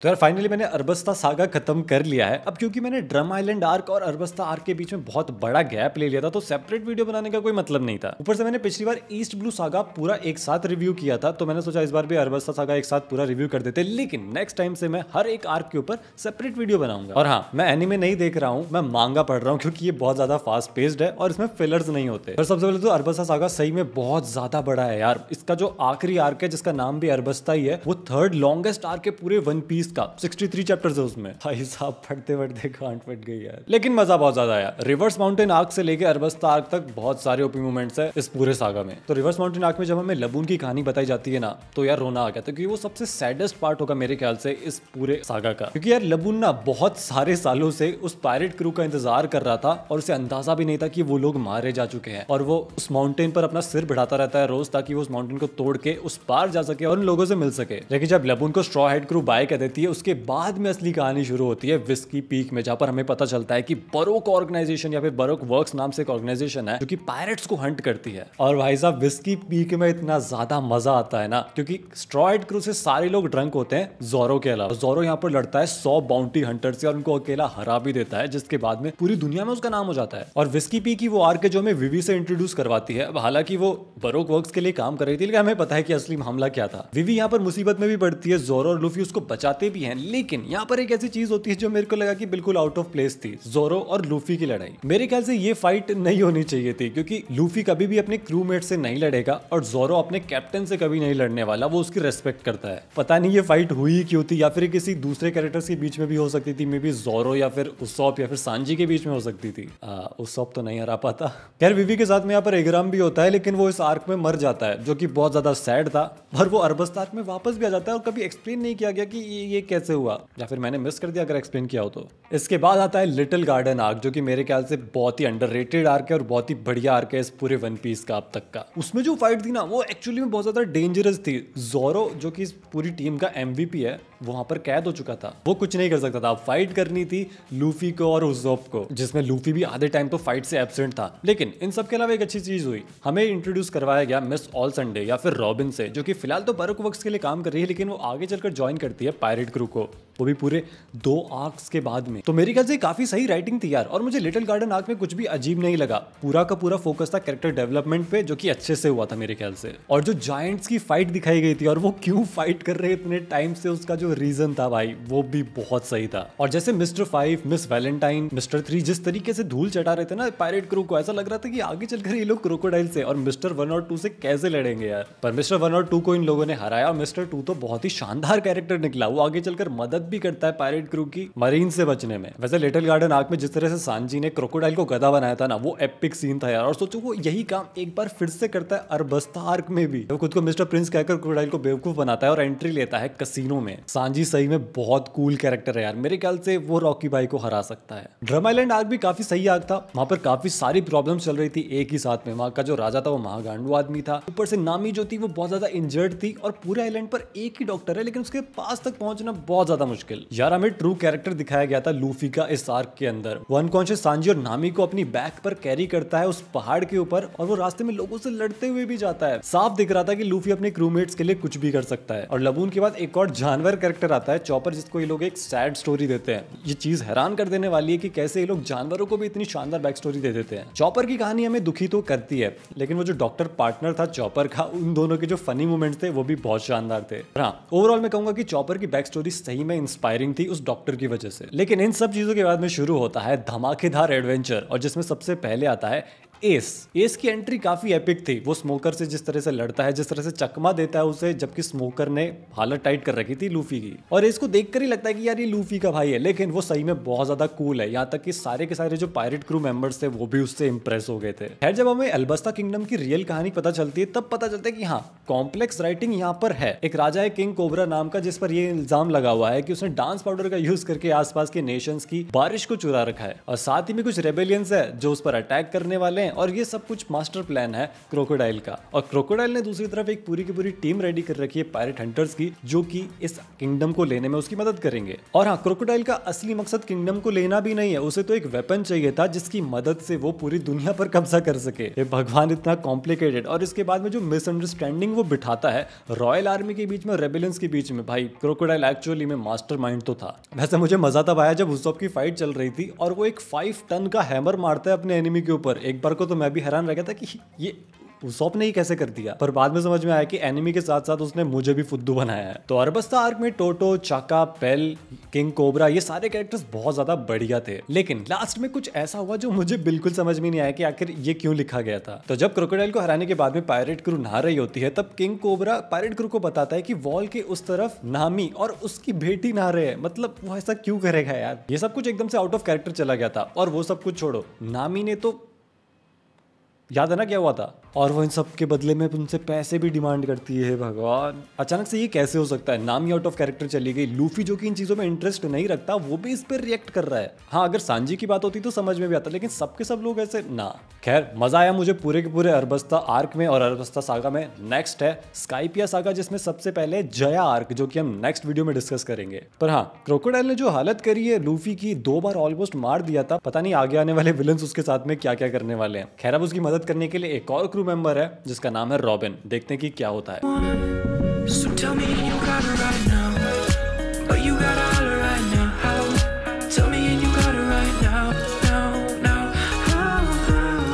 तो यार फाइनली मैंने अरबस्ता सागा खत्म कर लिया है। अब क्योंकि मैंने ड्रम आइलैंड आर्क और अरबस्ता आर्क के बीच में बहुत बड़ा गैप ले लिया था, तो सेपरेट वीडियो बनाने का कोई मतलब नहीं था। ऊपर से मैंने पिछली बार ईस्ट ब्लू सागा पूरा एक साथ रिव्यू किया था, तो मैंने सोचा इस बार भी अरबस्ता सागा एक साथ पूरा रिव्यू कर देते। लेकिन नेक्स्ट टाइम से मैं हर एक आर्क के ऊपर सेपरेट वीडियो बनाऊंगा। और हाँ, मैं एनीमे नहीं देख रहा हूँ, मैं मांगा पढ़ रहा हूँ, क्योंकि ये बहुत ज्यादा फास्ट पेस्ड है और इसमें फिलर्स नहीं होते। और सबसे पहले तो अरबस्ता सागा सही में बहुत ज्यादा बड़ा है यार। इसका जो आखिरी आर्क है, जिसका नाम भी अरबस्ता ही है, वो थर्ड लॉन्गेस्ट आर्क है पूरे वन पीस का। 63 चैप्टर्स है उसमें। भाई साहब पढ़ते पढ़ते गांठ फट गई यार। लेकिन मजा बहुत ज्यादा आया। रिवर्स माउंटेन आर्क से लेके अरबस्ता आर्क तक बहुत सारे ओपी मोमेंट्स है इस पूरे सागा में। तो रिवर्स माउंटेन आर्क में जब हमें लबून की कहानी बताई जाती है ना, तो यार रोना आ गया था, क्योंकि वो सबसे सैडेस्ट पार्ट होगा मेरे ख्याल से इस पूरे सागा का। क्योंकि यार लबून ना बहुत सारे सालों से उस पायरेट क्रू का इंतजार कर रहा था और उसे अंदाजा भी नहीं था कि वो लोग मारे जा चुके हैं। और वो उस माउंटेन पर अपना सिर बढ़ाता रहता है रोज, ताकि वो उस माउंटेन को तोड़ के उस पार जा सके और उन लोगों से मिल सके। लेकिन जब लबून को स्ट्रॉ हेड क्रू बाय कर देती है, उसके बाद में असली कहानी शुरू होती है विस्की पीक में, जहां पर हमें पता चलता है कि बरोक ऑर्गेनाइजेशन या फिर बरोक वर्क्स नाम से एक ऑर्गेनाइजेशन है जो कि पायरेट्स को हंट करती है। और भाई साहब विस्की पीक में इतना ज्यादा मजा आता है ना, क्योंकि स्ट्रॉयड क्रू से सारे लोग ड्रंक होते हैं जोरो के अलावा। जोरो यहाँ पर लड़ता है 100 बाउंटी हंटर से और उनको अकेला हरा भी देता है, जिसके बाद में पूरी दुनिया में उसका नाम हो जाता है। और विस्की पीक की वो आर्क है जो हमें विवी से इंट्रोड्यूस करवाती है। हालांकि वो बरोक वर्क्स के लिए काम कर रही थी, लेकिन हमें पता है कि असली मामला क्या था। विवी यहाँ पर मुसीबत में भी पड़ती है, जोरो और लूफी उसको बचाते भी हैं। लेकिन यहाँ पर एक ऐसी चीज होती है जो मेरे को लगा कि बिल्कुल आउट ऑफ प्लेस थी, जोरो और लूफी की लड़ाई। मेरे ख्याल से ये फाइट नहीं होनी चाहिए थी, क्योंकि लूफी कभी भी अपने क्रूमेट से नहीं लड़ेगा और जोरो अपने कैप्टन से कभी नहीं लड़ने वाला, वो उसकी रेस्पेक्ट करता है। पता नहीं ये फाइट हुई क्यों थी, या फिर किसी दूसरे कैरेक्टर्स के बीच में भी हो सकती थी। मे बी जोरो या फिर उसॉप या फिर सांजी के बीच में हो सकती थी। उसॉप तो नहीं हरा पाता। खैर विवी के साथ में यहाँ पर एग्राम भी होता है, लेकिन वो इस आर्क में मर जाता है, जो कि बहुत ज्यादा सैड था। और वो अरबस्ता आर्क में वापस भी आ जाता है और कभी एक्सप्लेन नहीं किया गया कि ये कैसे हुआ, या फिर मैंने मिस कर दिया अगर एक्सप्लेन किया हो तो। इसके बाद आता है लिटिल गार्डन आर्क, जो कि मेरे ख्याल से बहुत ही अंडररेटेड आर्क है और बहुत ही बढ़िया आर्क है इस पूरे वन पीस का अब तक का। उसमें जो फाइट थी ना, वो एक्चुअली में बहुत ज्यादा डेंजरस थी। जोरो जो कि इस पूरी टीम का एमवीपी है, वहां पर कैद हो चुका था, वो कुछ नहीं कर सकता था। फाइट करनी थी लूफी को और उज़ोप को, जिसमें लूफी भी आधे टाइम तो फाइट से एब्सेंट था। लेकिन इन सब के अलावा एक अच्छी चीज हुई, हमें इंट्रोड्यूस करवाया गया मिस ऑल संडे या फिर रॉबिन से, जो कि फिलहाल तो बरोक वर्क्स के लिए काम कर रही है, लेकिन वो आगे चलकर ज्वाइन करती है पायरेट क्रू को, वो भी पूरे 2 आर्क्स के बाद में। तो मेरे ख्याल से काफी सही राइटिंग थी यार। और मुझे लिटिल गार्डन आर्क में कुछ भी अजीब नहीं लगा। पूरा का पूरा फोकस था कैरेक्टर डेवलपमेंट पे, जो कि अच्छे से हुआ था मेरे ख्याल से। और जो जायंट्स की फाइट दिखाई गई थी और वो क्यों फाइट कर रहे इतने टाइम से, उसका जो रीजन था भाई, वो भी बहुत सही था। और जैसे मिस्टर 5, मिस वैलेंटाइन, मिस्टर 3 जिस तरीके से धूल चटा रहे थे ना पायरेट क्रू को, ऐसा लग रहा था कि आगे चलकर ये लोग क्रोकोडाइल से और मिस्टर 1 और 2 से कैसे लड़ेंगे यार। पर मिस्टर 1 और 2 को इन लोगों ने हराया, और मिस्टर 2 तो बहुत ही शानदार कैरेक्टर निकला। वो आगे चलकर मदद भी करता है पायरेट क्रू की मरीन से बचने में। वैसे लिटिल गार्डन आर्क में जिस तरह से सांजी ने क्रोकोडाइल को गधा बनाया था ना, वो एपिक सीन था यार। और सोचो वो यही काम एक बार फिर से करता है अरबस्ता आर्क में भी। वो खुद को मिस्टर प्रिंस कहकर क्रोकोडाइल को बेवकूफ बनाता है और एंट्री लेता है कसीनो में। सांजी सही में बहुत कूल कैरेक्टर है यार, मेरे ख्याल से वो रॉकी भाई को हरा सकता है। ड्रम आइलैंड आर्क भी काफी सही आर्क था। वहां पर काफी सारी प्रॉब्लम्स चल रही थी एक ही साथ में। वहां का जो राजा था वो महागांडू आदमी था, ऊपर से नामी जो थी वो बहुत ज्यादा इंजर्ड थी, और पूरे आइलैंड पर एक ही डॉक्टर है, लेकिन उसके पास तक पहुंचना बहुत ज्यादा मुश्किल। यार हमें ट्रू कैरेक्टर दिखाया गया था लूफी का इस आर्क के अंदर। वो अनकॉन्शियस सांजी और नामी को अपनी बैक पर कैरी करता है उस पहाड़ के ऊपर, और वो रास्ते में लोगों से लड़ते हुए भी जाता है। साफ दिख रहा था कि लूफी अपने क्रूमेट्स के लिए कुछ भी कर सकता है। और लबून के बाद एक और जानवर कैरेक्टर आता है चॉपर, जिसको ये लोग एक सैड स्टोरी देते हैं। ये चीज हैरान कर देने वाली है कि कैसे ये लोग जानवरों को भी इतनी शानदार बैक स्टोरी दे देते हैं। चॉपर की कहानी हमें दुखी तो करती है, लेकिन वो जो डॉक्टर पार्टनर था चॉपर का, उन दोनों के जो फनी मोमेंट्स थे वो भी बहुत शानदार थे। हाँ, ओवरऑल मैं कहूंगा कि चॉपर की बैक स्टोरी सही में इंस्पायरिंग थी उस डॉक्टर की वजह से। लेकिन इन सब चीजों के बाद में शुरू होता है धमाकेदार एडवेंचर, और जिसमें सबसे पहले आता है एस की एंट्री काफी एपिक थी। वो स्मोकर से जिस तरह से लड़ता है, जिस तरह से चकमा देता है उसे, जबकि स्मोकर ने हालत टाइट कर रखी थी लूफी की। और इसको देखकर ही लगता है कि यार ये लूफी का भाई है, लेकिन वो सही में बहुत ज्यादा कूल है। यहाँ तक कि सारे के सारे जो पायरेट क्रू मेंबर्स थे वो भी उससे इंप्रेस हो गए थे। खैर जब हमें अल्बस्ता किंगडम की रियल कहानी पता चलती है, तब पता चलता है कि हाँ, कॉम्प्लेक्स राइटिंग यहाँ पर है। एक राजा है किंग कोबरा नाम का, जिस पर ये इल्जाम लगा हुआ है कि उसने डांस पाउडर का यूज करके आसपास के नेशंस की बारिश को चुरा रखा है। और साथ ही में कुछ रेबेलियंस है जो उस पर अटैक करने वाले हैं, हैं और ये सब कुछ मास्टर प्लान है क्रोकोडाइल का। और क्रोकोडाइल ने दूसरी तरफ एक पूरी की पूरी टीम रेडी कर रखी है पायरेट हंटर्स की, जो कि इस किंगडम को लेने में उसकी मदद करेंगे। और हाँ, क्रोकोडाइल का असली मकसद किंगडम को लेना भी नहीं है, उसे तो एक वेपन चाहिए था जिसकी मदद से वो पूरी दुनिया पर कब्जा कर सके। ये भगवान इतना कॉम्प्लिकेटेड। और इसके बाद में जो मिसअंडरस्टैंडिंग वो बिठाता है रॉयल आर्मी के बीच में, रेबेलियंस के बीच में, भाई क्रोकोडाइल एक्चुअली में मास्टरमाइंड तो था। वैसे मुझे मजा तब आया जब उसॉप की फाइट चल रही थी और वो एक 5 टन का हैमर मारता है अपने एनिमी के ऊपर। एक बार को तो मैं भी हैरान रह गया था कि ये उसॉप ने ही कैसे कर दिया, पर बाद में समझ में आया कि एनिमी के साथ साथ उसने मुझे भी फुद्दू बनाया है। तो अरबस्ता आर्क में टोटो, चाका, पेल, किंग कोबरा ये सारे कैरेक्टर्स बहुत ज्यादा बढ़िया थे, लेकिन लास्ट में कुछ ऐसा हुआ जो मुझे बिल्कुल समझ में नहीं आया कि आखिर ये क्यों लिखा गया था। तो जब क्रोकोडाइल को हराने के बाद में पायरेट क्रू नहा रही होती है, तब किंग कोबरा पायरेट क्रू को बताता है कि वॉल के उस तरफ नामी और उसकी बेटी नहा रहे हैं। मतलब वो ऐसा क्यों करेगा यार। ये सब कुछ एकदम से आउट ऑफ कैरेक्टर चला गया था। और वो सब कुछ छोड़ो, नामी ने तो याद है ना क्या हुआ था, और वो इन सब के बदले में उनसे पैसे भी डिमांड करती है। भगवान, अचानक से ये कैसे हो सकता है। नामी आउट ऑफ कैरेक्टर चली गई, लूफी जो कि इन चीजों में इंटरेस्ट नहीं रखता वो भी इस पर रिएक्ट कर रहा है। हाँ, अगर सांजी की बात होती तो समझ में भी आता, लेकिन सबके सब लोग ऐसे ना। खैर, मजा आया मुझे पूरे के पूरे अरबस्ता आर्क में और अरबस्ता सागा में। नेक्स्ट है स्काइपिया सागा, जिसमें सबसे पहले जया आर्क, जो कि हम नेक्स्ट वीडियो में डिस्कस करेंगे। पर हाँ, क्रोकोडाइल ने जो हालत करी है लूफी की, 2 बार ऑलमोस्ट मार दिया था। पता नहीं आगे आने वाले विलन्स उसके साथ में क्या क्या करने वाले हैं। खैर, अब उसकी मदद करने के लिए एक और क्रू मेंबर है जिसका नाम है रॉबिन। देखते हैं कि क्या होता है।